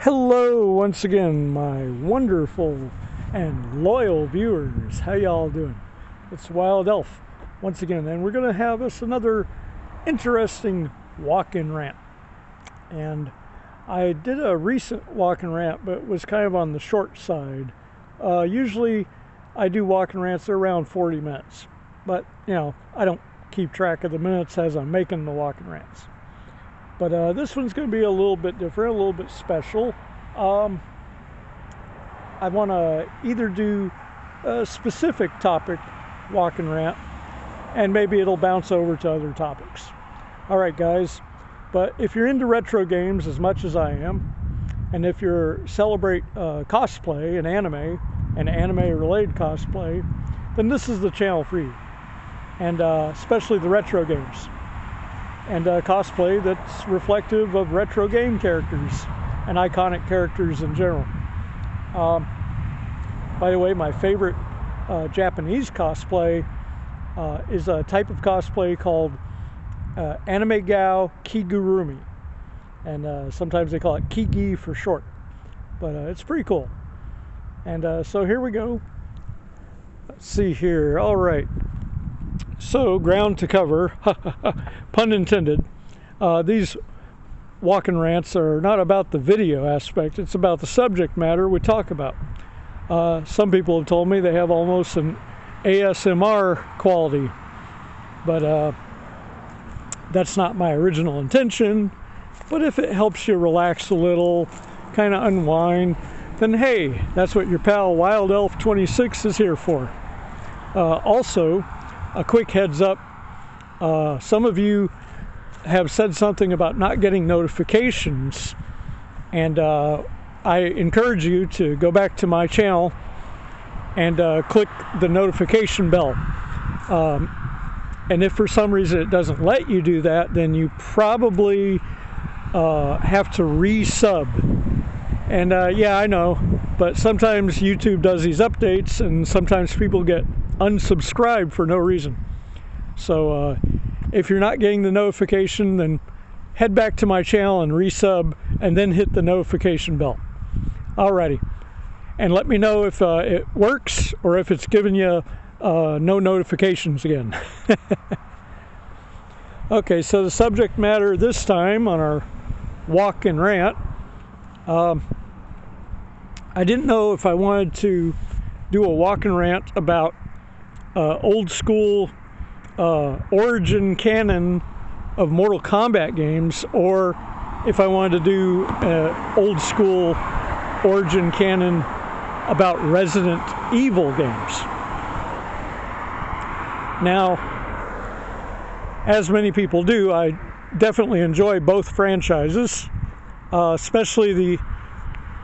Hello once again, my wonderful and loyal viewers. How y'all doing? It's Wild Elf once again, and we're going to have us another interesting walk-in rant. And I did a recent walk-in rant, but it was kind of on the short side. Usually I do walk-in rants around 40 minutes, but I don't keep track of the minutes as I'm making the walk-in rants. But this one's going to be a little bit different, a little bit special. I want to either do a specific topic, walk and rant, and maybe it'll bounce over to other topics. All right, guys. But if you're into retro games as much as I am, and if you celebrate cosplay and anime-related cosplay, then this is the channel for you. And especially the retro games. And cosplay that's reflective of retro game characters and iconic characters in general. By the way, my favorite Japanese cosplay is a type of cosplay called anime gao kigurumi, and sometimes they call it kigi for short, but it's pretty cool. And so here we go. Let's see here. All right. So, ground to cover, pun intended. These walk-in rants are not about the video aspect, it's about the subject matter we talk about. Some people have told me they have almost an ASMR quality, but that's not my original intention. But if it helps you relax a little, kind of unwind, then hey, that's what your pal Wild Elf 26 is here for. Also, a quick heads up, some of you have said something about not getting notifications, and I encourage you to go back to my channel and click the notification bell. And if for some reason it doesn't let you do that, then you probably have to resub. And yeah, I know, but sometimes YouTube does these updates, and sometimes people get unsubscribe for no reason. So if you're not getting the notification, then head back to my channel and resub, and then hit the notification bell. Alrighty, and let me know if it works or if it's giving you no notifications again. Okay, so the subject matter this time on our walk and rant, I didn't know if I wanted to do a walk and rant about old school origin canon of Mortal Kombat games, or if I wanted to do old school origin canon about Resident Evil games. Now, as many people do, I definitely enjoy both franchises, especially the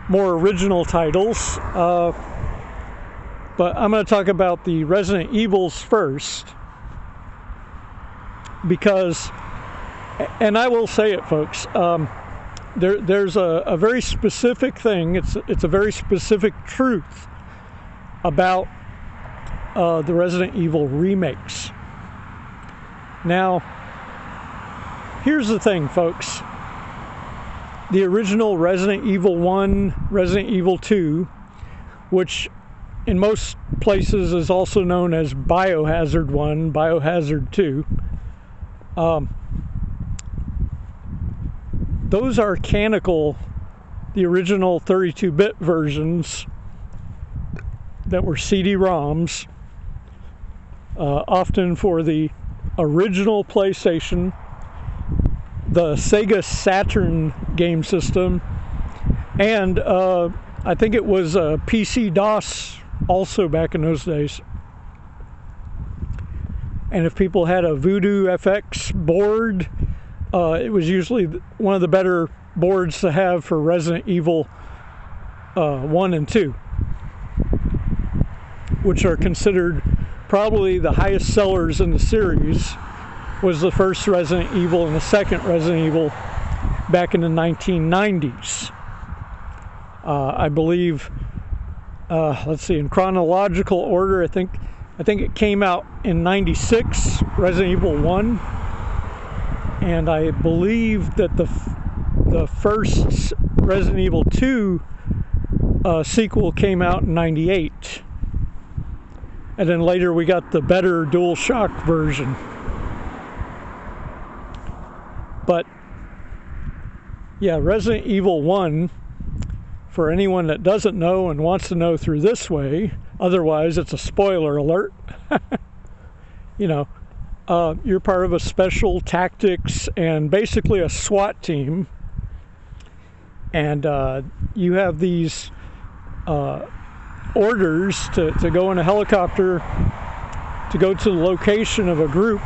more original titles. But I'm going to talk about the Resident Evils first, because, and I will say it, folks, there's a very specific thing, it's a very specific truth about the Resident Evil remakes. Now, here's the thing, folks. The original Resident Evil 1, Resident Evil 2, which in most places is also known as Biohazard 1, Biohazard 2. Those are canonical, the original 32-bit versions that were CD-ROMs, often for the original PlayStation, the Sega Saturn game system, and I think it was PC-DOS also back in those days. And if people had a Voodoo FX board, it was usually one of the better boards to have for Resident Evil 1 and 2, which are considered probably the highest sellers in the series. Was the first Resident Evil and the second Resident Evil back in the 1990s. I believe, let's see, in chronological order, I think it came out in 96, Resident Evil 1, and I believe that the the first Resident Evil 2 sequel came out in '98. And then later we got the better DualShock version. But yeah, Resident Evil 1, for anyone that doesn't know and wants to know through this way, otherwise it's a spoiler alert. You know, you're part of a special tactics and basically a SWAT team. And you have these orders to go in a helicopter to go to the location of a group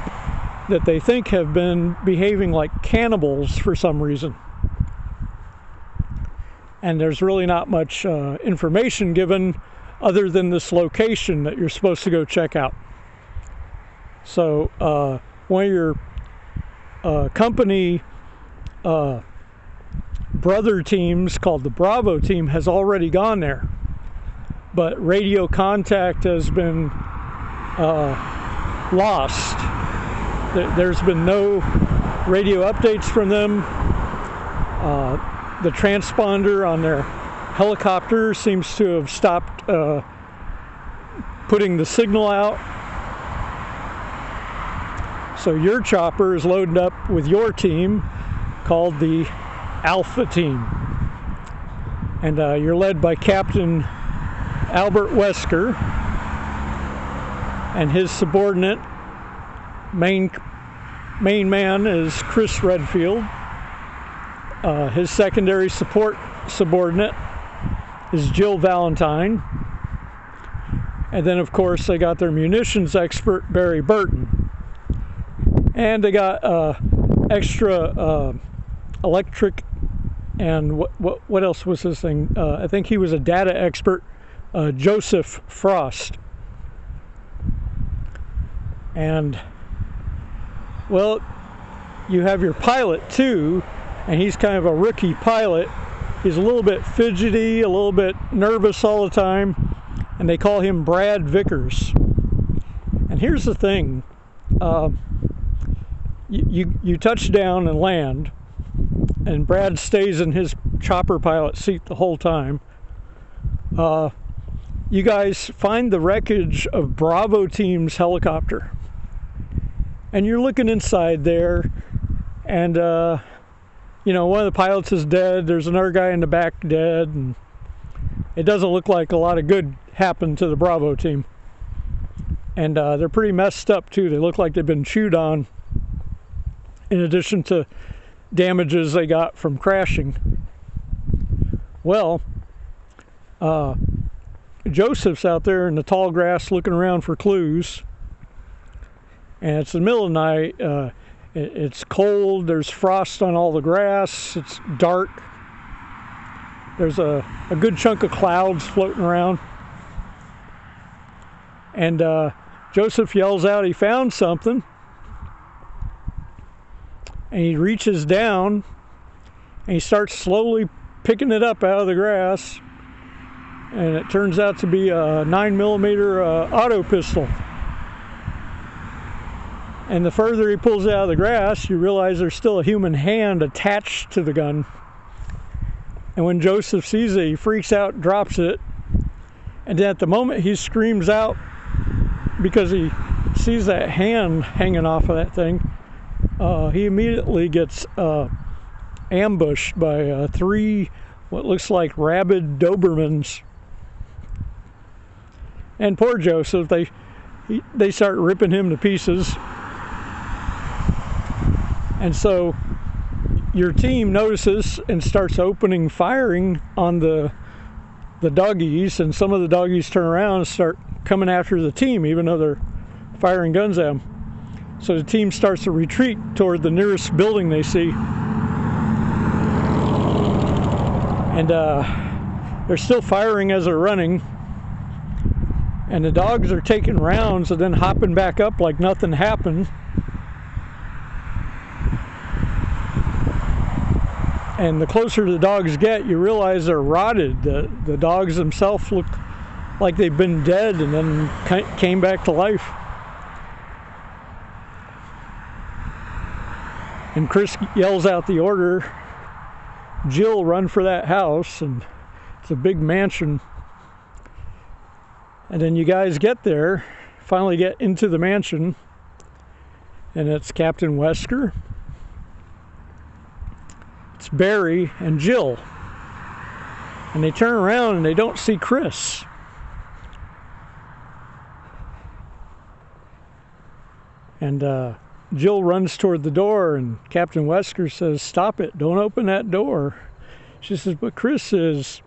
that they think have been behaving like cannibals for some reason. And there's really not much information given other than this location that you're supposed to go check out. So one of your company brother teams called the Bravo team has already gone there. But radio contact has been lost. There's been no radio updates from them. The transponder on their helicopter seems to have stopped putting the signal out. So your chopper is loaded up with your team called the Alpha Team. And you're led by Captain Albert Wesker, and his subordinate, main man, is Chris Redfield. His secondary support subordinate is Jill Valentine. And then, of course, they got their munitions expert, Barry Burton. And they got extra electric, and what else was his thing? I think he was a data expert, Joseph Frost. And, well, you have your pilot too, and he's kind of a rookie pilot. He's a little bit fidgety, a little bit nervous all the time, and they call him Brad Vickers. And here's the thing, you touch down and land, and Brad stays in his chopper pilot seat the whole time. You guys find the wreckage of Bravo Team's helicopter. And you're looking inside there, and, you know, one of the pilots is dead. There's another guy in the back dead, and it doesn't look like a lot of good happened to the Bravo Team. And they're pretty messed up, too. They look like they've been chewed on, in addition to damages they got from crashing. Well, Joseph's out there in the tall grass looking around for clues, and it's the middle of the night. It's cold, there's frost on all the grass, it's dark, there's a good chunk of clouds floating around, and Joseph yells out he found something, and he reaches down and he starts slowly picking it up out of the grass, and it turns out to be a 9mm auto pistol. And the further he pulls it out of the grass, you realize there's still a human hand attached to the gun. And when Joseph sees it, he freaks out, drops it, and then at the moment he screams out because he sees that hand hanging off of that thing, he immediately gets ambushed by 3 what looks like rabid Dobermans. And poor Joseph, they start ripping him to pieces. And so your team notices and starts firing on the doggies, and some of the doggies turn around and start coming after the team, even though they're firing guns at them. So the team starts to retreat toward the nearest building they see. And they're still firing as they're running. And the dogs are taking rounds and then hopping back up like nothing happened. And the closer the dogs get, you realize they're rotted. The dogs themselves look like they've been dead and then came back to life. And Chris yells out the order Jill run for that house, and it's a big mansion. And then you guys get there, finally get into the mansion, and it's Captain Wesker, it's Barry, and Jill. And they turn around and they don't see Chris. And Jill runs toward the door, and Captain Wesker says, "Stop it, don't open that door." She says, "But Chris is..."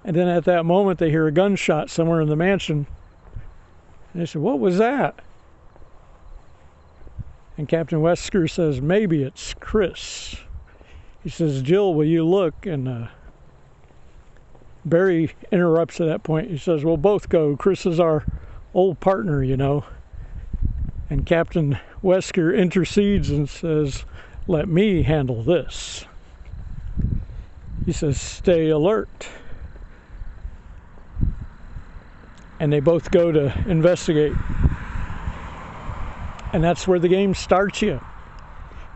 And then at that moment they hear a gunshot somewhere in the mansion. And they said, "What was that?" And Captain Wesker says, "Maybe it's Chris." He says, "Jill, will you look?" And Barry interrupts at that point. He says, "We'll both go. Chris is our old partner, you know." And Captain Wesker intercedes and says, "Let me handle this." He says, "Stay alert." And they both go to investigate. And that's where the game starts you.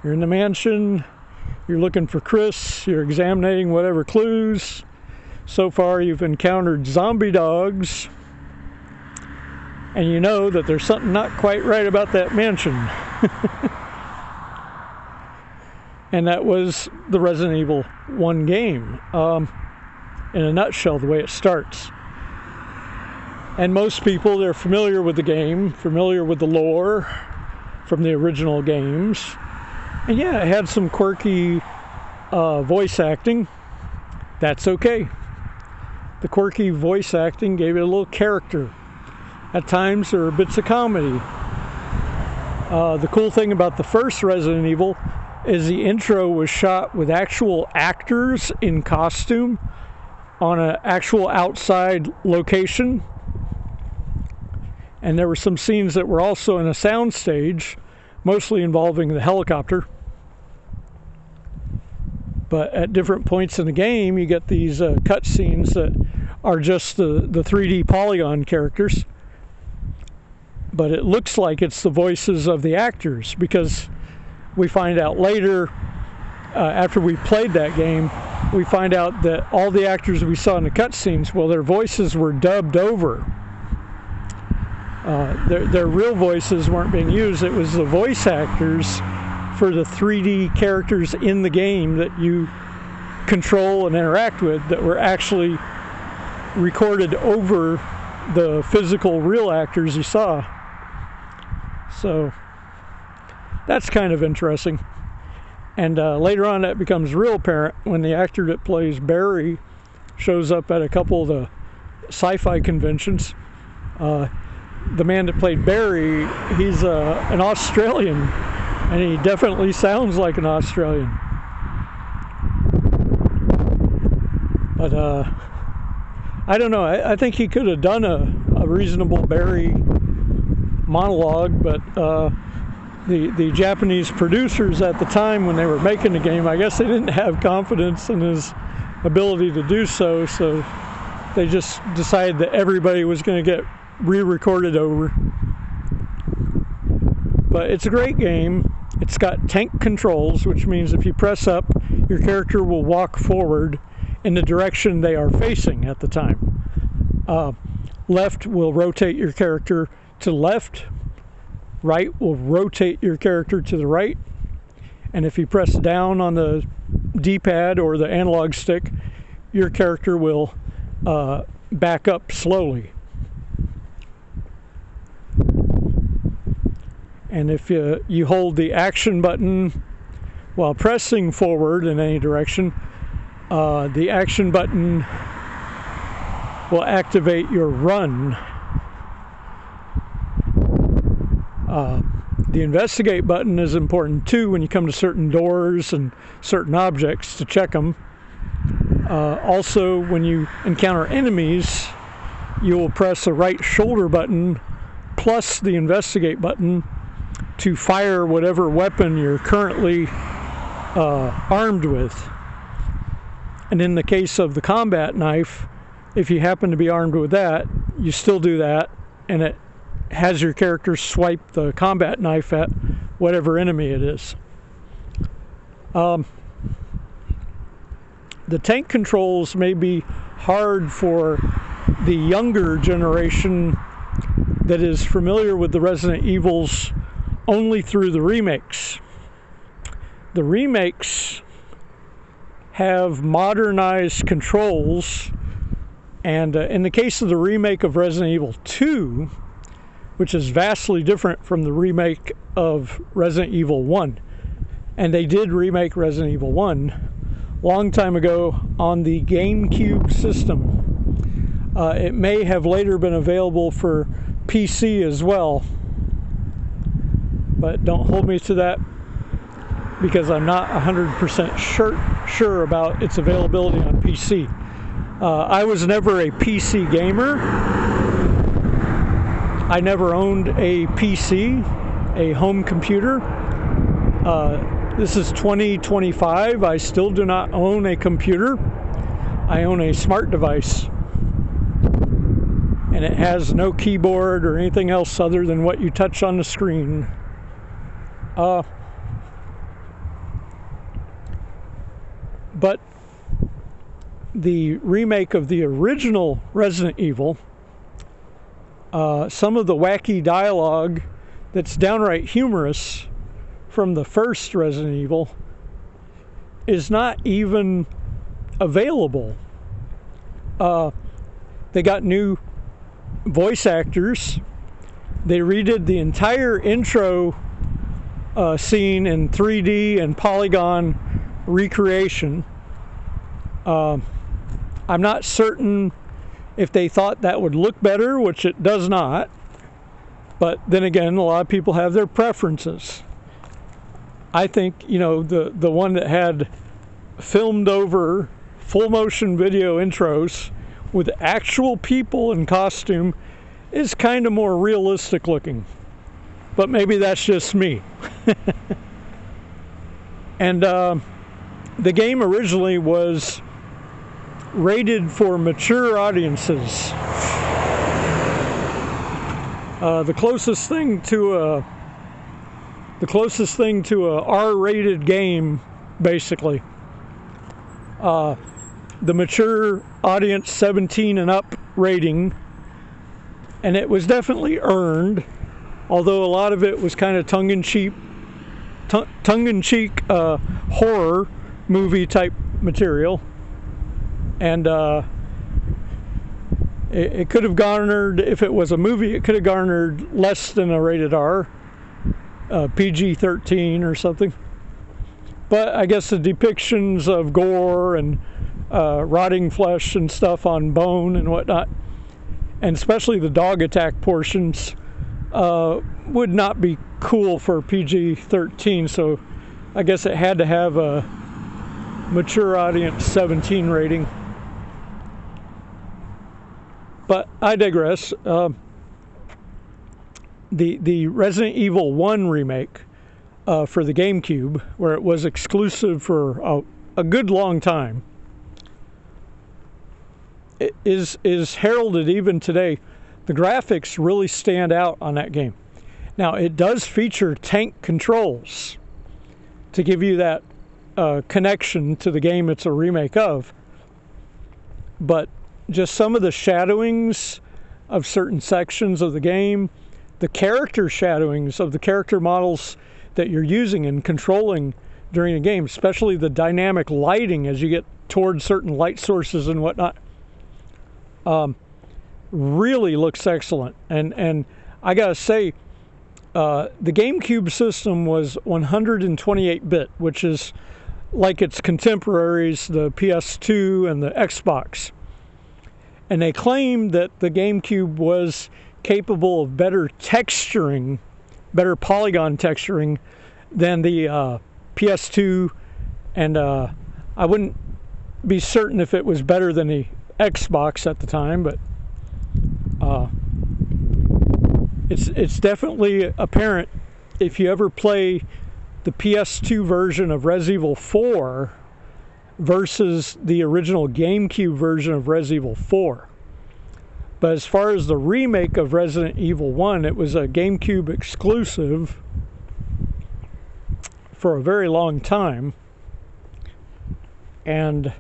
You're in the mansion, you're looking for Chris, you're examining whatever clues. So far you've encountered zombie dogs, and you know that there's something not quite right about that mansion. And that was the Resident Evil 1 game, in a nutshell, the way it starts. And most people, they're familiar with the game, familiar with the lore from the original games. And yeah, it had some quirky voice acting. That's okay. The quirky voice acting gave it a little character. At times there were bits of comedy. The cool thing about the first Resident Evil is the intro was shot with actual actors in costume on an actual outside location. And there were some scenes that were also in a sound stage, mostly involving the helicopter. But at different points in the game, you get these cut scenes that are just the 3D polygon characters. But it looks like it's the voices of the actors, because we find out later, after we played that game, we find out that all the actors we saw in the cutscenes, well, their voices were dubbed over. Their real voices weren't being used. It was the voice actors for the 3D characters in the game that you control and interact with that were actually recorded over the physical real actors you saw. So that's kind of interesting. And later on that becomes real apparent when the actor that plays Barry shows up at a couple of the sci-fi conventions. The man that played Barry, he's an Australian, and he definitely sounds like an Australian. But I don't know, I think he could have done a reasonable Barry monologue, but the Japanese producers at the time when they were making the game, I guess they didn't have confidence in his ability to do so, so they just decided that everybody was going to get re-recorded over. But it's a great game. It's got tank controls, which means if you press up, your character will walk forward in the direction they are facing at the time. Left will rotate your character to the left. Right will rotate your character to the right. And if you press down on the D-pad or the analog stick, your character will back up slowly. And if you hold the action button while pressing forward in any direction, the action button will activate your run. The investigate button is important too when you come to certain doors and certain objects to check them. Also, when you encounter enemies, you will press the right shoulder button plus the investigate button to fire whatever weapon you're currently armed with. And in the case of the combat knife, if you happen to be armed with that, you still do that, and it has your character swipe the combat knife at whatever enemy it is. The the tank controls may be hard for the younger generation that is familiar with the Resident Evils only through the remakes. The remakes have modernized controls, and in the case of the remake of Resident Evil 2, which is vastly different from the remake of Resident Evil 1, and they did remake Resident Evil 1 long time ago on the GameCube system. It may have later been available for PC as well, but don't hold me to that because I'm not 100% sure about its availability on PC. I was never a PC gamer. I never owned a PC, a home computer. This is 2025. I still do not own a computer. I own a smart device, and it has no keyboard or anything else other than what you touch on the screen. But the remake of the original Resident Evil, some of the wacky dialogue that's downright humorous from the first Resident Evil is not even available. They got new voice actors. They redid the entire intro scene in 3D and polygon recreation. I'm not certain if they thought that would look better, which it does not. But then again, a lot of people have their preferences. I think, the one that had filmed over full motion video intros with actual people in costume is kind of more realistic looking. But maybe that's just me. And the game originally was rated for mature audiences. The closest thing to a R-rated game, basically. The mature audience 17 and up rating, and it was definitely earned, although a lot of it was kind of tongue-in-cheek horror movie type material, and it could have garnered, if it was a movie, it could have garnered less than a rated R, PG-13 or something. But I guess the depictions of gore and rotting flesh and stuff on bone and whatnot, and especially the dog attack portions, would not be cool for PG-13, so I guess it had to have a mature audience 17 rating. But I digress. The Resident Evil 1 remake for the GameCube, where it was exclusive for a good long time, is heralded even today. The graphics really stand out on that game. Now, it does feature tank controls to give you that connection to the game it's a remake of, but just some of the shadowings of certain sections of the game, the character shadowings of the character models that you're using and controlling during the game, especially the dynamic lighting as you get towards certain light sources and whatnot, really looks excellent. And I gotta say, the GameCube system was 128-bit, which is like its contemporaries, the PS2 and the Xbox. And they claimed that the GameCube was capable of better texturing, better polygon texturing than the PS2, and I wouldn't be certain if it was better than the Xbox at the time, but it's definitely apparent if you ever play the PS2 version of Resident Evil 4 versus the original GameCube version of Resident Evil 4. But as far as the remake of Resident Evil 1, it was a GameCube exclusive for a very long time. And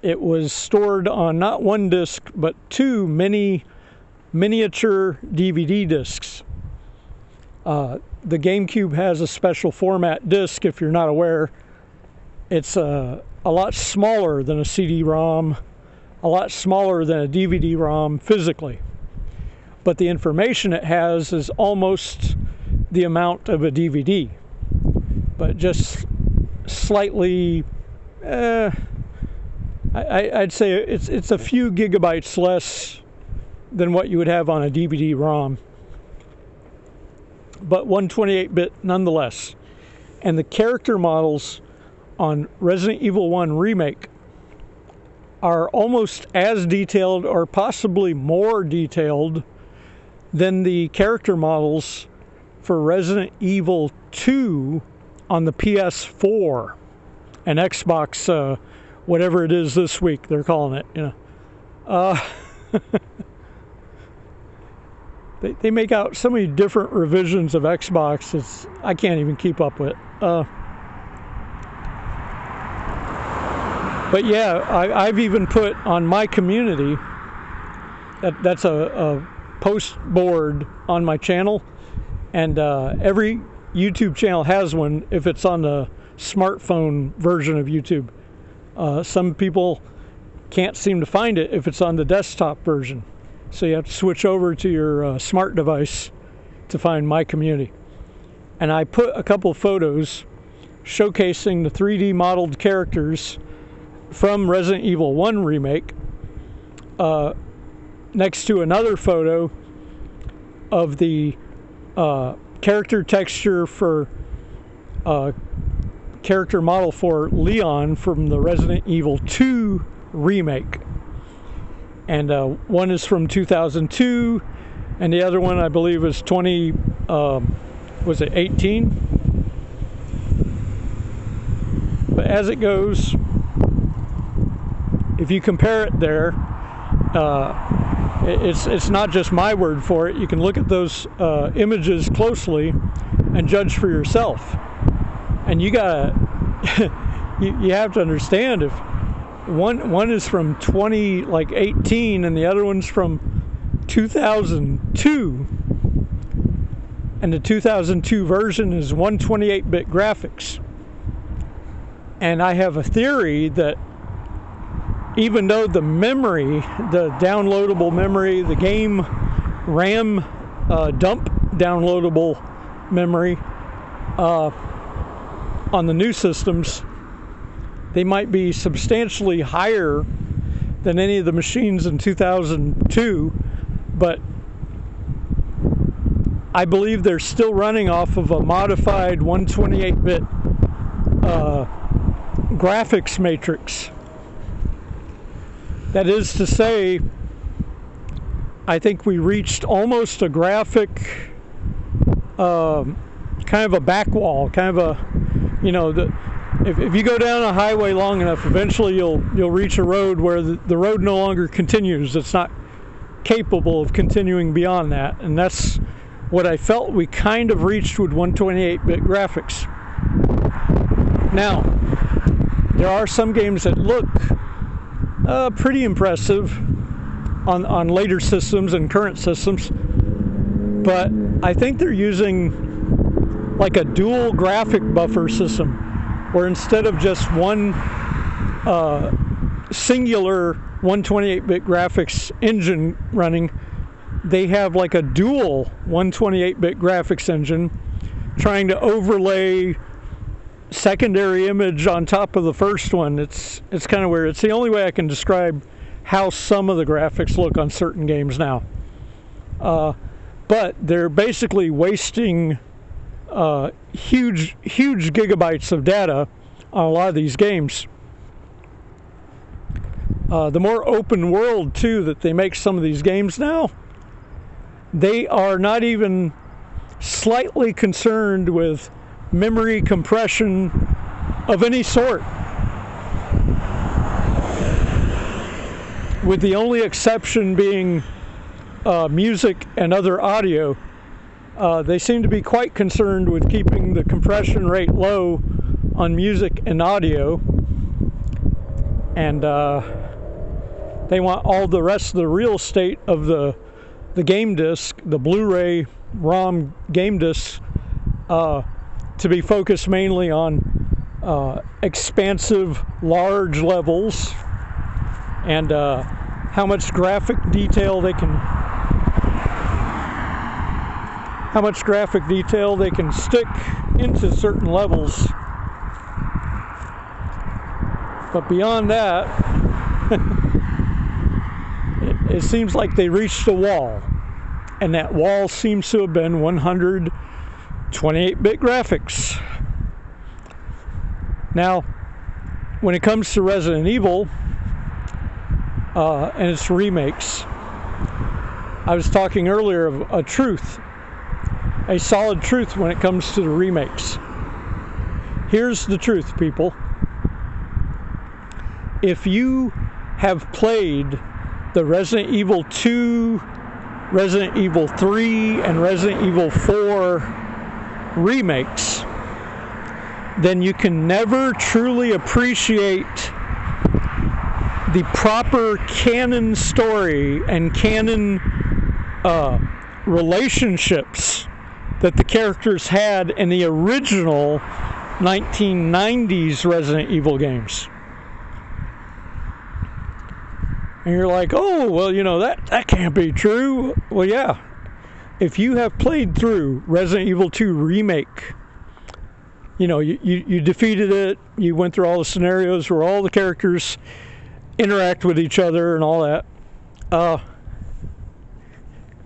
it was stored on not one disc, but two miniature DVD discs. The GameCube has a special format disc, if you're not aware. It's a lot smaller than a CD-ROM, a lot smaller than a DVD-ROM physically. But the information it has is almost the amount of a DVD, but just slightly, I'd say it's a few gigabytes less than what you would have on a DVD-ROM, but 128-bit nonetheless. And the character models on Resident Evil 1 Remake are almost as detailed, or possibly more detailed, than the character models for Resident Evil 2 on the PS4 and Xbox, whatever it is this week they're calling it. They make out so many different revisions of Xbox. I can't even keep up with it. But yeah, I've even put on my community, that's a post board on my channel, and every YouTube channel has one if it's on the smartphone version of YouTube. Some people can't seem to find it if it's on the desktop version, so you have to switch over to your smart device to find my community. And I put a couple of photos showcasing the 3D modeled characters from Resident Evil 1 Remake, next to another photo of the character texture for character model for Leon from the Resident Evil 2 Remake. And one is from 2002, and the other one I believe is 18? But as it goes, if you compare it there, it's not just my word for it. You can look at those images closely and judge for yourself. And you gotta, you have to understand, if one is from 2018 and the other one's from 2002, and the 2002 version is 128-bit graphics. And I have a theory that even though the memory, the downloadable memory, the game RAM dump downloadable memory on the new systems, they might be substantially higher than any of the machines in 2002, but I believe they're still running off of a modified 128-bit graphics matrix. That is to say, I think we reached almost a graphic, kind of a back wall, kind of a, if you go down a highway long enough, eventually you'll reach a road where the road no longer continues. It's not capable of continuing beyond that, and that's what I felt we kind of reached with 128-bit graphics. Now, there are some games that look pretty impressive on later systems and current systems, but I think they're using like a dual graphic buffer system, where instead of just one singular 128-bit graphics engine running, they have like a dual 128-bit graphics engine trying to overlay secondary image on top of the first one. It's kind of weird. It's the only way I can describe how some of the graphics look on certain games now. But they're basically wasting huge gigabytes of data on a lot of these games. The more open world too that they make some of these games now, they are not even slightly concerned with memory compression of any sort, with the only exception being music and other audio. They seem to be quite concerned with keeping the compression rate low on music and audio, and they want all the rest of the real estate of the game disc, the Blu-ray ROM game disc, to be focused mainly on expansive, large levels, and how much graphic detail they can stick into certain levels. But beyond that, it seems like they reached a wall, and that wall seems to have been 128-bit graphics. Now, when it comes to Resident Evil and its remakes, I was talking earlier of a truth, a solid truth when it comes to the remakes. Here's the truth, people. If you have played the Resident Evil 2, Resident Evil 3, and Resident Evil 4 remakes, then you can never truly appreciate the proper canon story and canon relationships that the characters had in the original 1990s Resident Evil games. And you're like, oh, well, you know, that can't be true. Well, yeah. If you have played through Resident Evil 2 Remake, you know, you defeated it, you went through all the scenarios where all the characters interact with each other and all that.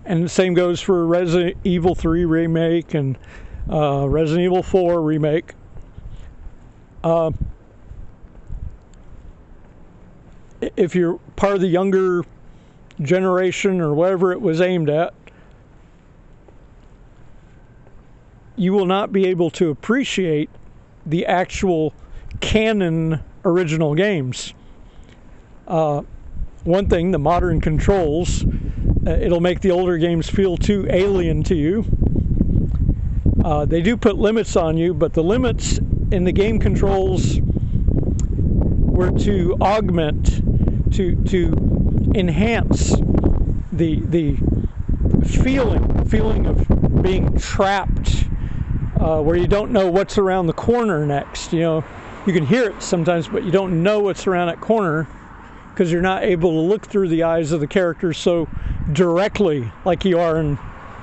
And the same goes for Resident Evil 3 Remake and Resident Evil 4 Remake. If you're part of the younger generation or whatever it was aimed at, you will not be able to appreciate the actual canon original games. One thing, the modern controls, it'll make the older games feel too alien to you. They do put limits on you, but the limits in the game controls were to augment, to enhance the feeling of being trapped, where you don't know what's around the corner next. You know, you can hear it sometimes, but you don't know what's around that corner because you're not able to look through the eyes of the characters so directly like you are in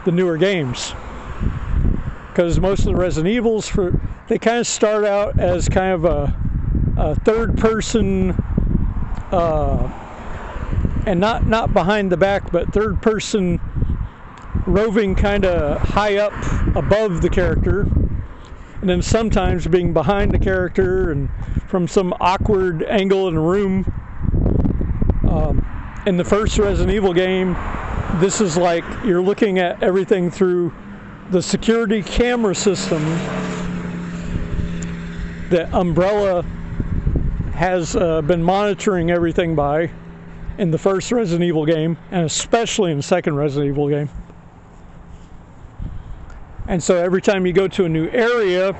the newer games. Because most of the Resident Evils, they kind of start out as kind of a third person, and not behind the back, but third person roving kind of high up above the character, and then sometimes being behind the character and from some awkward angle in a room. In the first Resident Evil game, this is like you're looking at everything through the security camera system that Umbrella has been monitoring everything by in the first Resident Evil game, and especially in the second Resident Evil game. And so every time you go to a new area,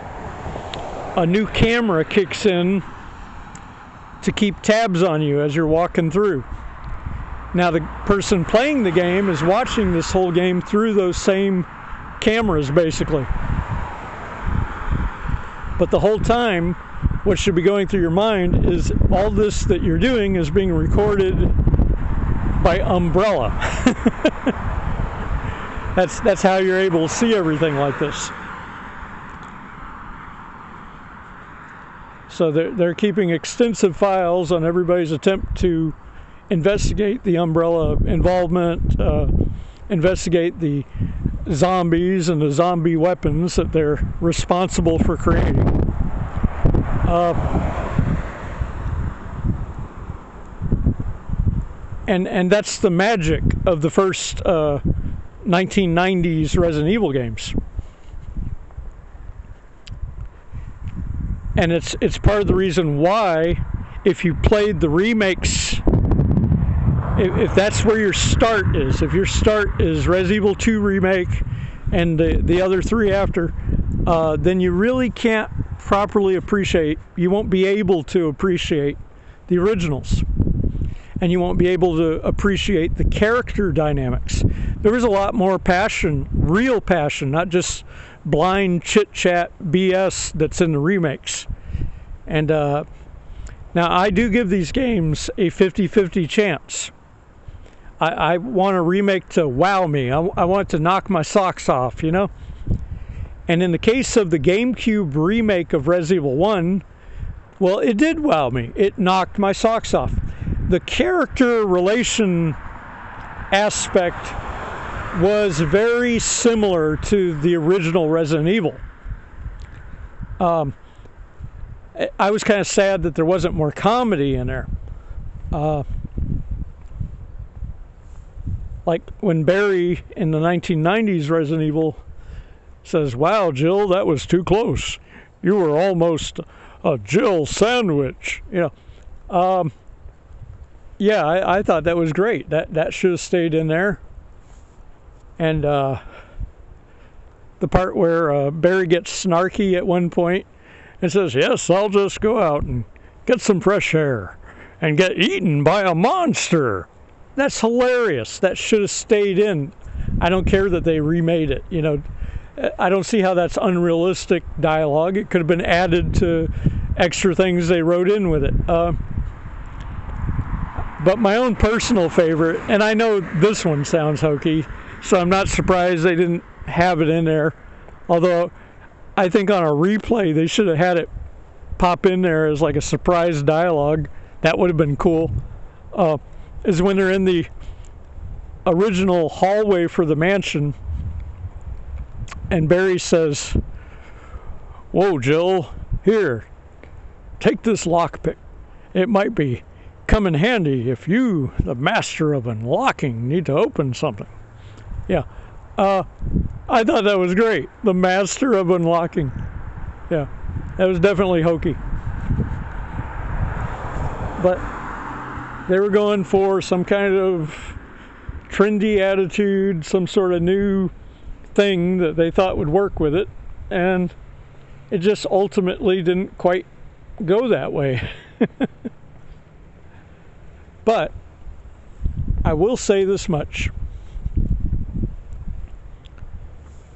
a new camera kicks in to keep tabs on you as you're walking through. Now the person playing the game is watching this whole game through those same cameras, basically. But the whole time, what should be going through your mind is all this that you're doing is being recorded by Umbrella. That's how you're able to see everything like this. So they're keeping extensive files on everybody's attempt to investigate the Umbrella involvement, investigate the zombies and the zombie weapons that they're responsible for creating. And that's the magic of the first 1990s Resident Evil games. And it's part of the reason why, if you played the remakes, if that's where your start is, if your start is Resident Evil 2 Remake and the other three after, then you really can't properly appreciate, you won't be able to appreciate the originals. And you won't be able to appreciate the character dynamics. There was a lot more passion, real passion, not just blind chit-chat BS that's in the remakes. And now I do give these games a 50-50 chance. I want a remake to wow me. I want it to knock my socks off, you know? And in the case of the GameCube remake of Resident Evil 1, well, it did wow me. It knocked my socks off. The character relation aspect was very similar to the original Resident Evil. I was kind of sad that there wasn't more comedy in there. Like when Barry in the 1990s Resident Evil says, "Wow, Jill, that was too close. You were almost a Jill sandwich." You know, yeah, I thought that was great. That should have stayed in there. And the part where Barry gets snarky at one point and says, "Yes, I'll just go out and get some fresh air and get eaten by a monster." That's hilarious. That should have stayed in. I don't care that they remade it. You know, I don't see how that's unrealistic dialogue. It could have been added to extra things they wrote in with it. But my own personal favorite, and I know this one sounds hokey, so I'm not surprised they didn't have it in there. Although I think on a replay they should have had it pop in there as like a surprise dialogue. That would have been cool. Is when they're in the original hallway for the mansion and Barry says, "Whoa, Jill, here, take this lockpick. It might come in handy if you, the master of unlocking, need to open something." Yeah, I thought that was great. The master of unlocking. Yeah, that was definitely hokey. But they were going for some kind of trendy attitude, some sort of new thing that they thought would work with it, and it just ultimately didn't quite go that way. But I will say this much.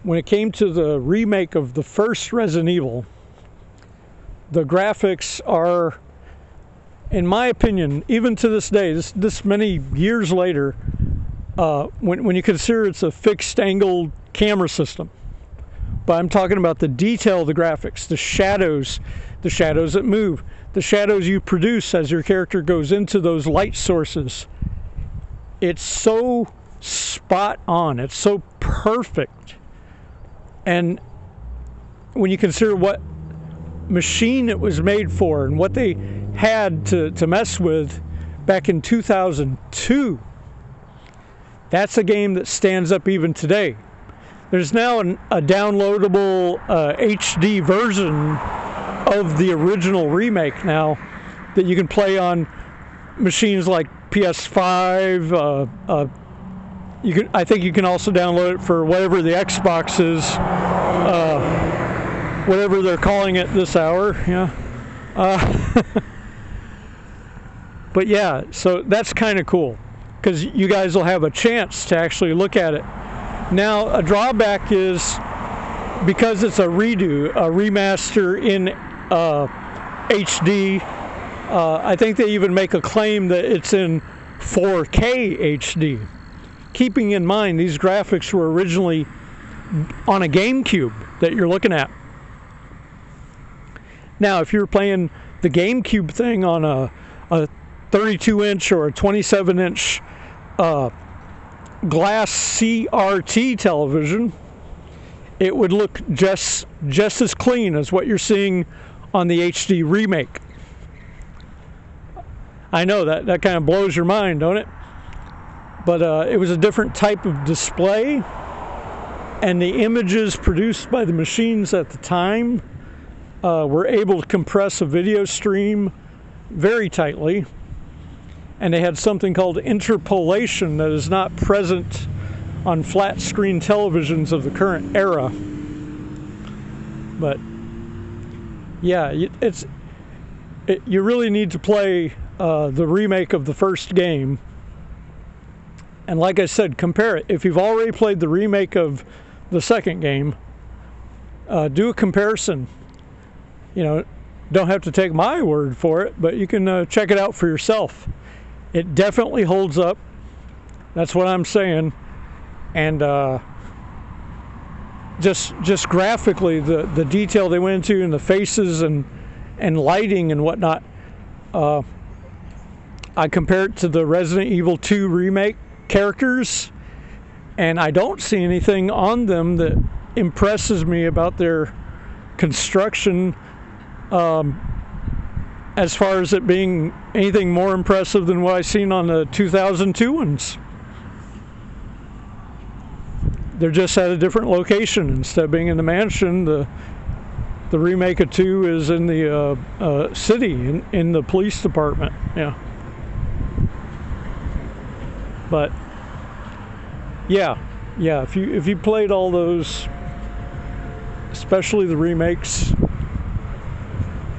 When it came to the remake of the first Resident Evil, the graphics are, in my opinion, even to this day, this many years later, when you consider it's a fixed angle camera system, but I'm talking about the detail of the graphics, the shadows that move, the shadows you produce as your character goes into those light sources. It's so spot on. It's so perfect. And when you consider what machine it was made for and what they had to mess with back in 2002, that's a game that stands up even today. There's now a downloadable HD version of the original remake now that you can play on machines like PS5. I think you can also download it for whatever the Xbox is, whatever they're calling it this hour. Yeah. But yeah, so that's kind of cool because you guys will have a chance to actually look at it. Now, a drawback is because it's a redo, a remaster in HD. I think they even make a claim that it's in 4K HD. Keeping in mind these graphics were originally on a GameCube that you're looking at. Now, if you're playing the GameCube thing on a 32-inch or a 27-inch glass CRT television, it would look just as clean as what you're seeing on the HD remake. I know that kind of blows your mind, don't it? But it was a different type of display, and the images produced by the machines at the time were able to compress a video stream very tightly, and they had something called interpolation that is not present on flat screen televisions of the current era. But yeah, you really need to play the remake of the first game. And like I said, compare it. If you've already played the remake of the second game, do a comparison. You know, don't have to take my word for it, but you can check it out for yourself. It definitely holds up. That's what I'm saying. And just graphically, the detail they went into, and the faces and lighting and whatnot. I compare it to the Resident Evil 2 remake characters, and I don't see anything on them that impresses me about their construction, as far as it being anything more impressive than what I've seen on the 2002 ones. They're just at a different location. Instead of being in the mansion, the remake of 2 is in the city, in the police department. Yeah. But yeah, if you played all those, especially the remakes,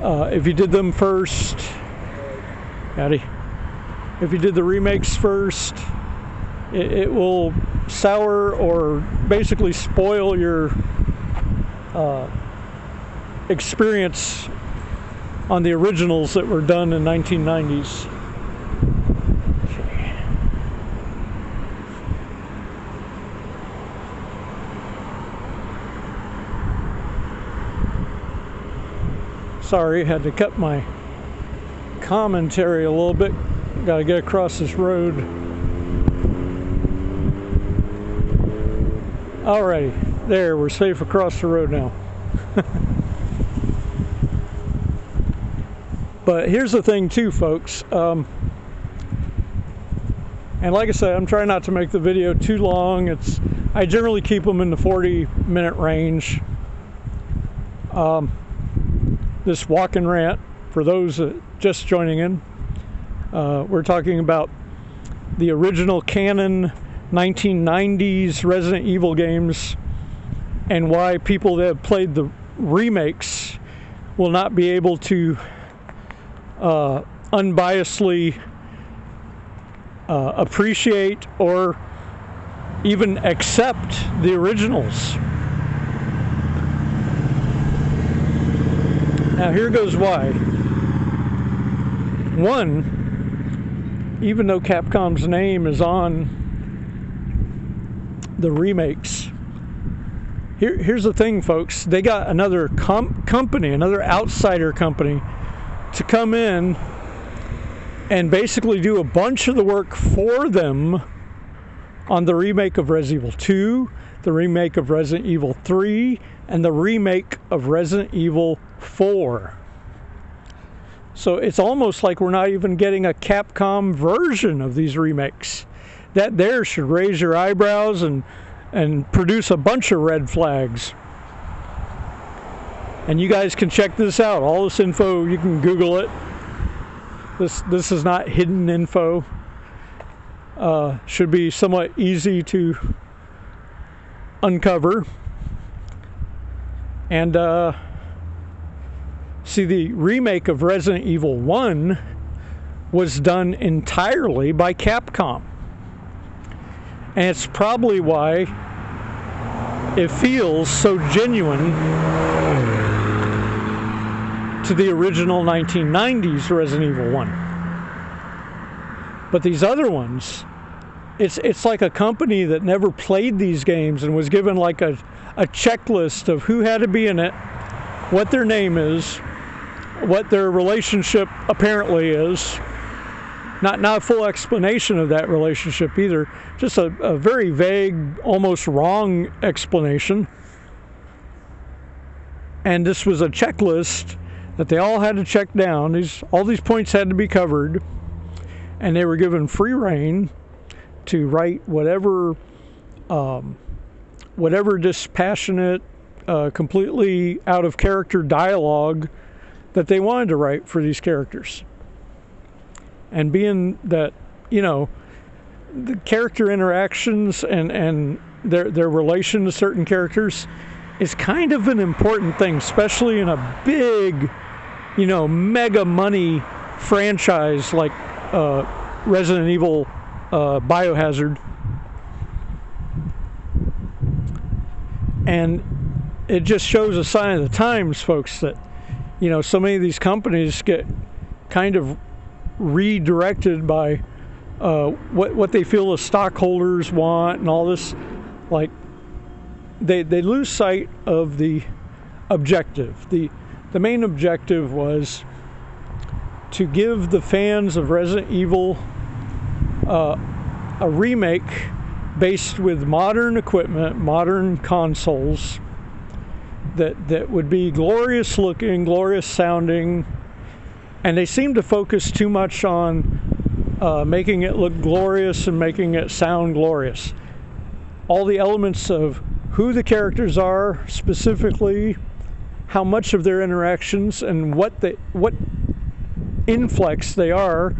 if you did them first, if you did the remakes first, it will sour or basically spoil your experience on the originals that were done in 1990s. Sorry, had to cut my commentary a little bit. Got to get across this road. Alrighty, there, we're safe across the road now. But here's the thing too, folks. And like I said, I'm trying not to make the video too long. I generally keep them in the 40-minute range. This walk and rant, for those just joining in, we're talking about the original canon 1990s Resident Evil games, and why people that have played the remakes will not be able to unbiasedly appreciate or even accept the originals. Now here goes why. One, even though Capcom's name is on the remakes, here's the thing, folks. They got another company, another outsider company, to come in and basically do a bunch of the work for them on the remake of Resident Evil 2, the remake of Resident Evil 3, and the remake of Resident Evil 4. So it's almost like we're not even getting a Capcom version of these remakes. That there should raise your eyebrows and produce a bunch of red flags. And you guys can check this out. All this info, you can Google it. This is not hidden info. Should be somewhat easy to uncover. And see, the remake of Resident Evil 1 was done entirely by Capcom. And it's probably why it feels so genuine to the original 1990s Resident Evil 1. But these other ones, it's like a company that never played these games and was given like a checklist of who had to be in it, what their name is, what their relationship apparently is. Not a full explanation of that relationship either. Just a very vague, almost wrong explanation. And this was a checklist that they all had to check down. All these points had to be covered. And they were given free rein to write whatever dispassionate, completely out of character dialogue that they wanted to write for these characters. And being that, the character interactions and their relation to certain characters is kind of an important thing, especially in a big, mega money franchise like Resident Evil Biohazard. And it just shows a sign of the times, folks, that, you know, so many of these companies get kind of redirected by what they feel the stockholders want and all this. Like, they lose sight of the objective. The main objective was to give the fans of Resident Evil a remake based with modern equipment, modern consoles, that would be glorious looking, glorious sounding, and they seem to focus too much on making it look glorious and making it sound glorious. All the elements of who the characters are specifically, how much of their interactions, and what inflex they are,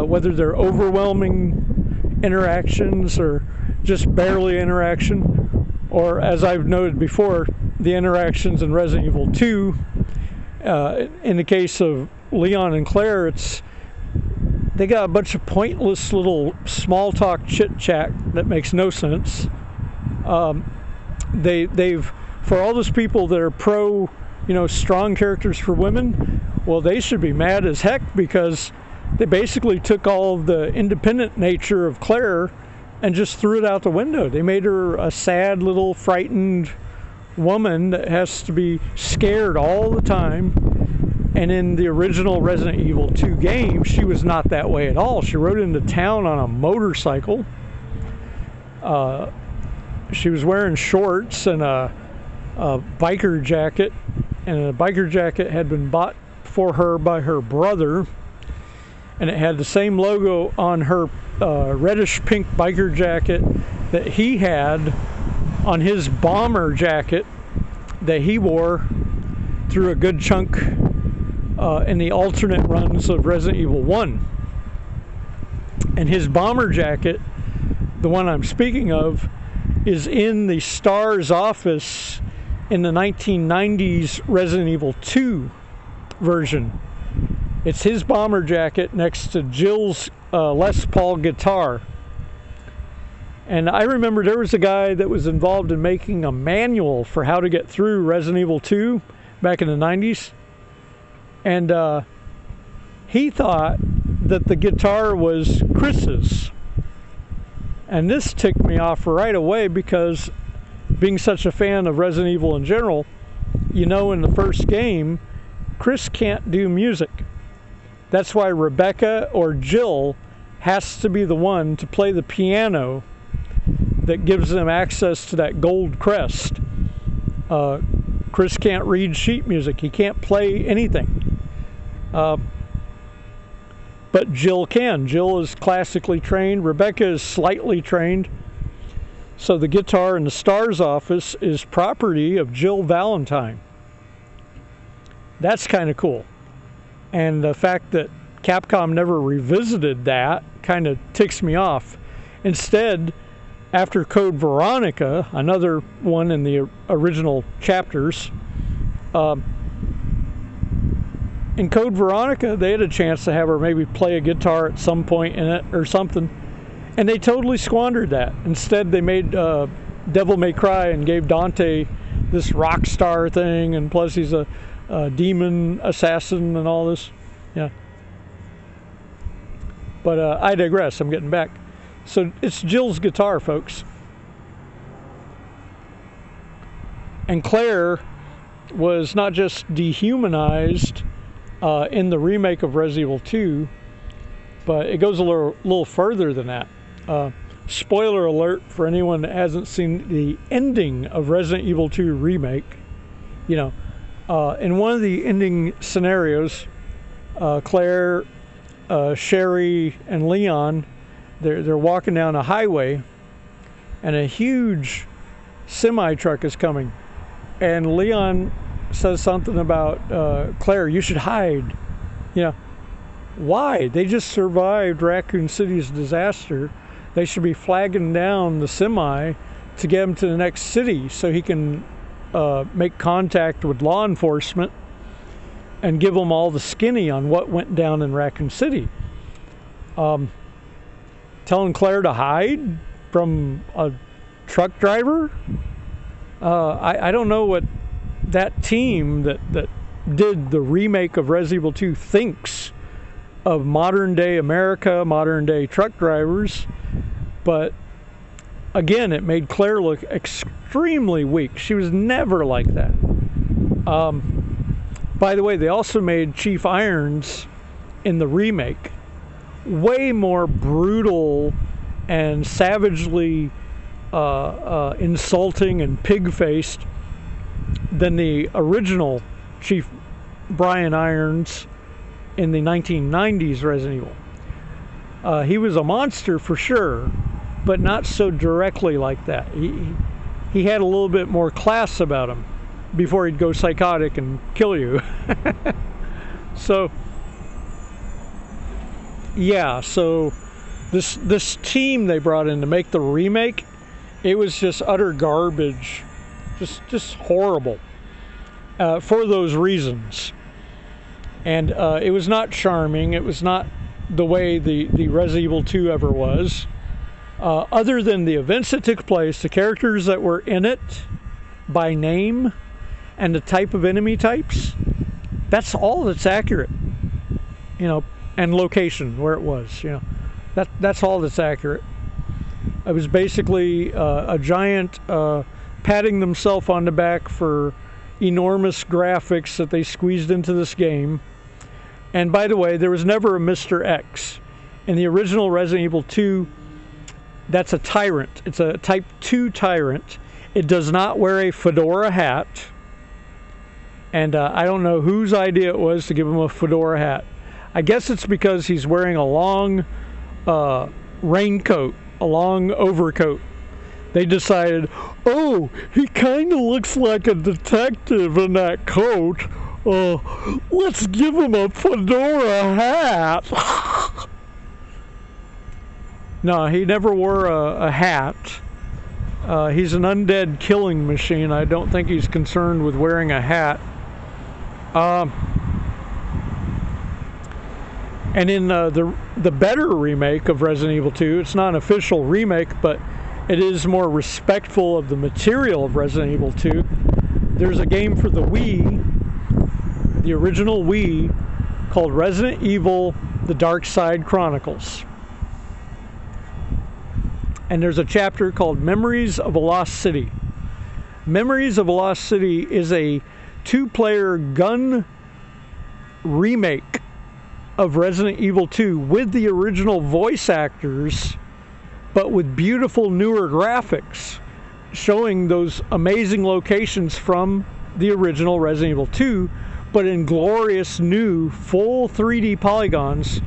whether they're overwhelming interactions or just barely interaction, or, as I've noted before, the interactions in Resident Evil 2. In the case of Leon and Claire, they got a bunch of pointless little small talk chit chat that makes no sense. They've for all those people that are pro, you know, strong characters for women, well, they should be mad as heck, because they basically took all of the independent nature of Claire and just threw it out the window. They made her a sad little frightened woman that has to be scared all the time. And in the original Resident Evil 2 game, she was not that way at all. She rode into town on a motorcycle. She was wearing shorts and a biker jacket, and the biker jacket had been bought for her by her brother, and it had the same logo on her reddish pink biker jacket that he had on his bomber jacket that he wore through a good chunk in the alternate runs of Resident Evil 1. And his bomber jacket, the one I'm speaking of, is in the STARS office in the 1990s Resident Evil 2 version. It's his bomber jacket next to Jill's Les Paul guitar. And I remember there was a guy that was involved in making a manual for how to get through Resident Evil 2 back in the 90s. And he thought that the guitar was Chris's. And this ticked me off right away, because being such a fan of Resident Evil in general, you know, in the first game, Chris can't do music. That's why Rebecca or Jill has to be the one to play the piano that gives them access to that gold crest. Chris can't read sheet music. He can't play anything. But Jill can. Jill is classically trained. Rebecca is slightly trained. So the guitar in the STARS office is property of Jill Valentine. That's kind of cool. And the fact that Capcom never revisited that kind of ticks me off. Instead, after Code Veronica, another one in the original chapters, in Code Veronica, they had a chance to have her maybe play a guitar at some point in it or something, and they totally squandered that. Instead, they made Devil May Cry and gave Dante this rock star thing, and plus he's a demon assassin and all this. Yeah. But I digress. I'm getting back. So it's Jill's guitar, folks. And Claire was not just dehumanized in the remake of Resident Evil 2, but it goes a little further than that. Spoiler alert for anyone that hasn't seen the ending of Resident Evil 2 remake. You know, in one of the ending scenarios, Claire, Sherry, and Leon, they're walking down a highway, and a huge semi truck is coming, and Leon says something about Claire, you should hide. You know, why? They just survived Raccoon City's disaster. They should be flagging down the semi to get him to the next city so he can make contact with law enforcement. and give them all the skinny on what went down in Raccoon City. Telling Claire to hide from a truck driver. I don't know what that team that did the remake of Resident Evil 2 thinks of modern day America, modern day truck drivers, but again, it made Claire look extremely weak. She was never like that. By the way, they also made Chief Irons in the remake way more brutal and savagely insulting and pig-faced than the original Chief Brian Irons in the 1990s Resident Evil. He was a monster for sure, but not so directly like that. He had a little bit more class about him before he'd go psychotic and kill you. So yeah, so this team they brought in to make the remake, it was just utter garbage, just horrible for those reasons. And it was not charming. It was not the way the Resident Evil 2 ever was. Other than the events that took place, the characters that were in it by name, and the type of enemy types, that's all that's accurate. You know, and location where it was. You know, that's all that's accurate. It was basically a giant patting themselves on the back for enormous graphics that they squeezed into this game. And by the way, there was never a Mr. X. In the original Resident Evil 2, that's a tyrant. It's a Type 2 tyrant. It does not wear a fedora hat. And I don't know whose idea it was to give him a fedora hat. I guess it's because he's wearing a long raincoat, a long overcoat. They decided, oh, he kind of looks like a detective in that coat. Let's give him a fedora hat. No, he never wore a hat. He's an undead killing machine. I don't think he's concerned with wearing a hat. And in the better remake of Resident Evil 2, it's not an official remake, but it is more respectful of the material of Resident Evil 2. There's a game for the Wii, the original Wii, called Resident Evil: The Dark Side Chronicles. And there's a chapter called Memories of a Lost City. Memories of a Lost City is a 2-player gun remake of Resident Evil 2 with the original voice actors, but with beautiful newer graphics, showing those amazing locations from the original Resident Evil 2, but in glorious new full 3D polygons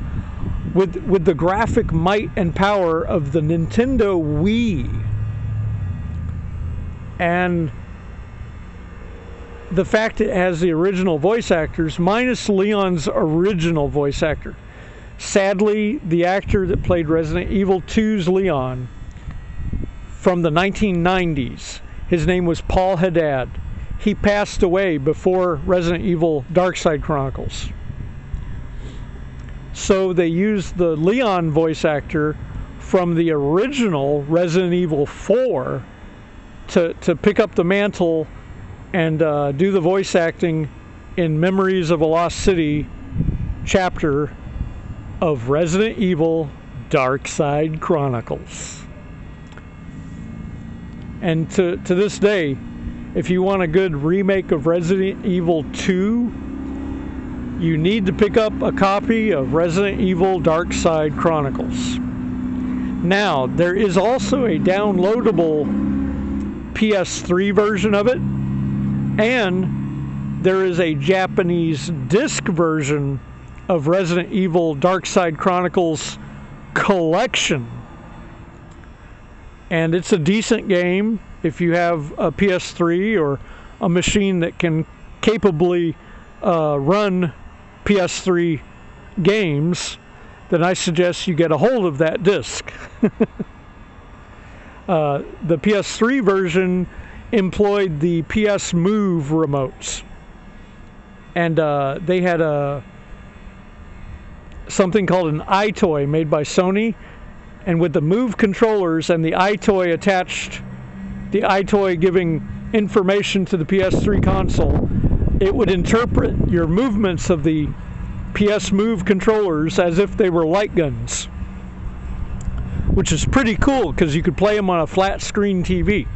with the graphic might and power of the Nintendo Wii. And the fact it has the original voice actors, minus Leon's original voice actor. Sadly, the actor that played Resident Evil 2's Leon from the 1990s, his name was Paul Haddad. He passed away before Resident Evil Dark Side Chronicles. So they used the Leon voice actor from the original Resident Evil 4 to pick up the mantle and do the voice acting in Memories of a Lost City chapter of Resident Evil Dark Side Chronicles. And to this day, if you want a good remake of Resident Evil 2, you need to pick up a copy of Resident Evil Dark Side Chronicles. Now, there is also a downloadable PS3 version of it, and there is a Japanese disc version of Resident Evil Dark Side Chronicles Collection. And it's a decent game if you have a PS3 or a machine that can capably run PS3 games, then I suggest you get a hold of that disc. The PS3 version employed the PS Move remotes. and they had something called an iToy made by Sony, and with the Move controllers and the iToy attached, the iToy giving information to the PS3 console, it would interpret your movements of the PS Move controllers as if they were light guns, which is pretty cool because you could play them on a flat screen TV.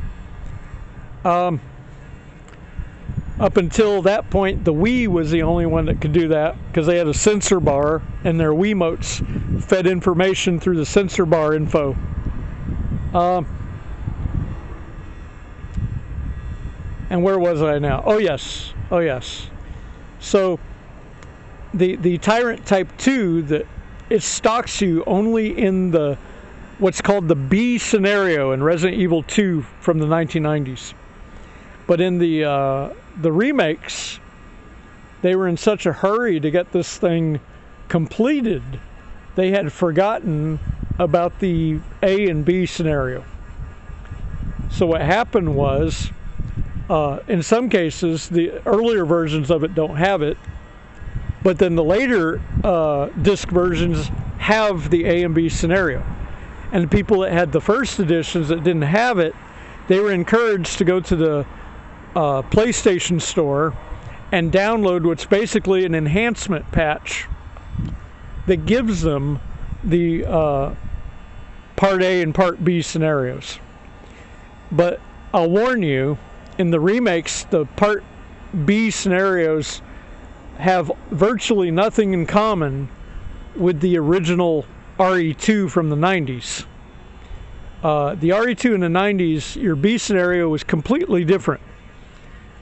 Up until that point, the Wii was the only one that could do that because they had a sensor bar and their Wiimotes fed information through the sensor bar info. And where was I now? Oh yes. So the Tyrant Type 2, that it stocks you only in the what's called the B scenario in Resident Evil 2 from the 1990s. But in the remakes, they were in such a hurry to get this thing completed, they had forgotten about the A and B scenario. So what happened was, in some cases, the earlier versions of it don't have it, but then the later disc versions have the A and B scenario. And the people that had the first editions that didn't have it, they were encouraged to go to the PlayStation Store and download what's basically an enhancement patch that gives them the Part A and Part B scenarios. But I'll warn you, in the remakes, the Part B scenarios have virtually nothing in common with the original RE2 from the 90s. The RE2 in the 90s, your B scenario was completely different.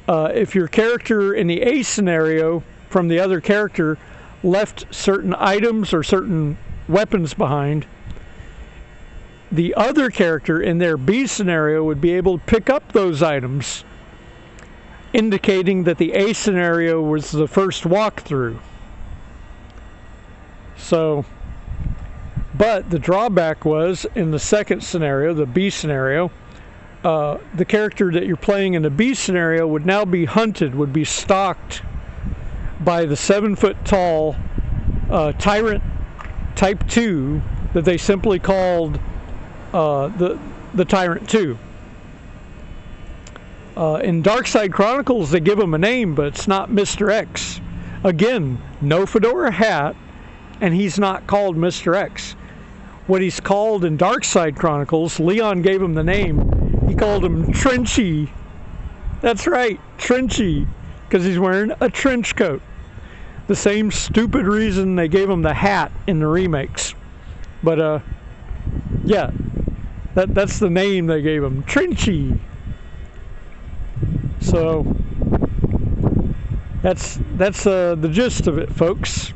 If your character in the A scenario from the other character left certain items or certain weapons behind, the other character in their B scenario would be able to pick up those items, indicating that the A scenario was the first walkthrough. So, but the drawback was, in the second scenario, the B scenario, the character that you're playing in the B scenario would now be hunted, would be stalked by the 7-foot-tall Tyrant Type 2 that they simply called the Tyrant 2. In Darkside Chronicles, they give him a name, but it's not Mr. X. Again, no fedora hat, and he's not called Mr. X. What he's called in Darkside Chronicles, Leon gave him the name. He called him Trenchy. That's right, Trenchy, because he's wearing a trench coat. The same stupid reason they gave him the hat in the remakes. But, yeah, that's the name they gave him, Trenchy. So, that's the gist of it, folks.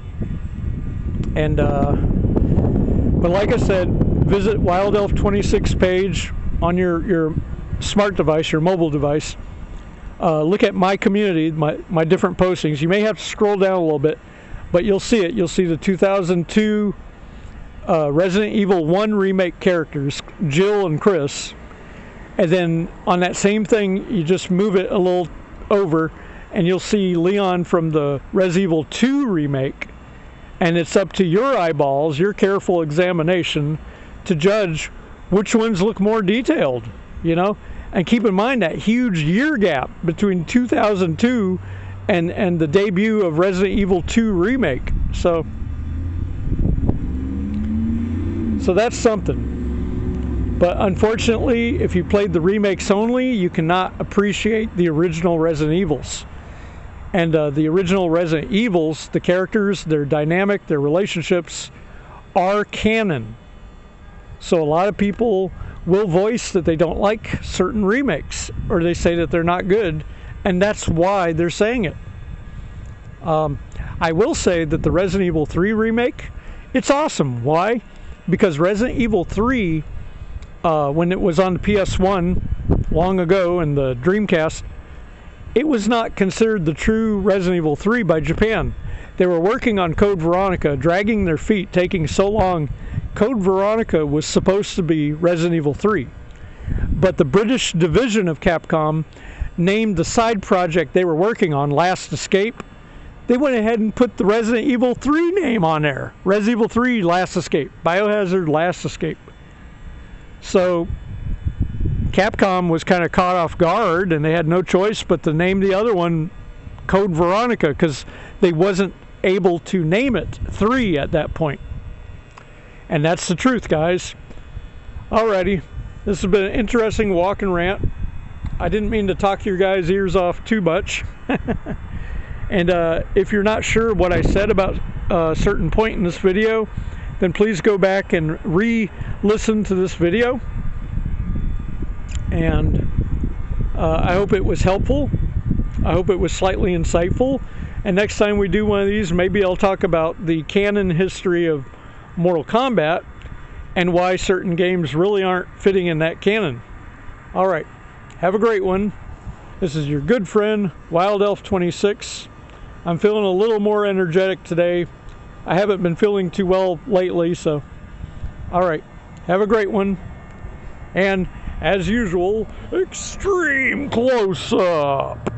And, but like I said, visit Wild Elf 26 page on your smart device, your mobile device. Look at my community, my different postings. You may have to scroll down a little bit, but you'll see it. You'll see the 2002 Resident Evil 1 remake characters, Jill and Chris. And then on that same thing, you just move it a little over, and you'll see Leon from the Resident Evil 2 remake. And it's up to your eyeballs, your careful examination, to judge which ones look more detailed, you know? And keep in mind that huge year gap between 2002 and the debut of Resident Evil 2 remake. So that's something. But unfortunately, if you played the remakes only, you cannot appreciate the original Resident Evils. And the original Resident Evils, the characters, their dynamic, their relationships are canon. So a lot of people will voice that they don't like certain remakes, or they say that they're not good, and that's why they're saying it. I will say that the Resident Evil 3 remake, it's awesome. Why? Because Resident Evil 3, when it was on the PS1 long ago and the Dreamcast, it was not considered the true Resident Evil 3 by Japan. They were working on Code Veronica, dragging their feet, taking so long. Code Veronica was supposed to be Resident Evil 3. But the British division of Capcom named the side project they were working on, Last Escape. they went ahead and put the Resident Evil 3 name on there. Resident Evil 3 Last Escape. Biohazard Last Escape. So Capcom was kind of caught off guard, and they had no choice but to name the other one Code Veronica, because they wasn't able to name it 3 at that point. And that's the truth, guys. Alrighty, this has been an interesting walk and rant. I didn't mean to talk your guys' ears off too much. And if you're not sure what I said about a certain point in this video, then please go back and re-listen to this video. And I hope it was helpful. I hope it was slightly insightful. And next time we do one of these, maybe I'll talk about the canon history of Mortal Kombat and why certain games really aren't fitting in that canon. Alright, have a great one. This is your good friend, Wild Elf 26. I'm feeling a little more energetic today. I haven't been feeling too well lately, so alright, have a great one. And as usual, extreme close-up.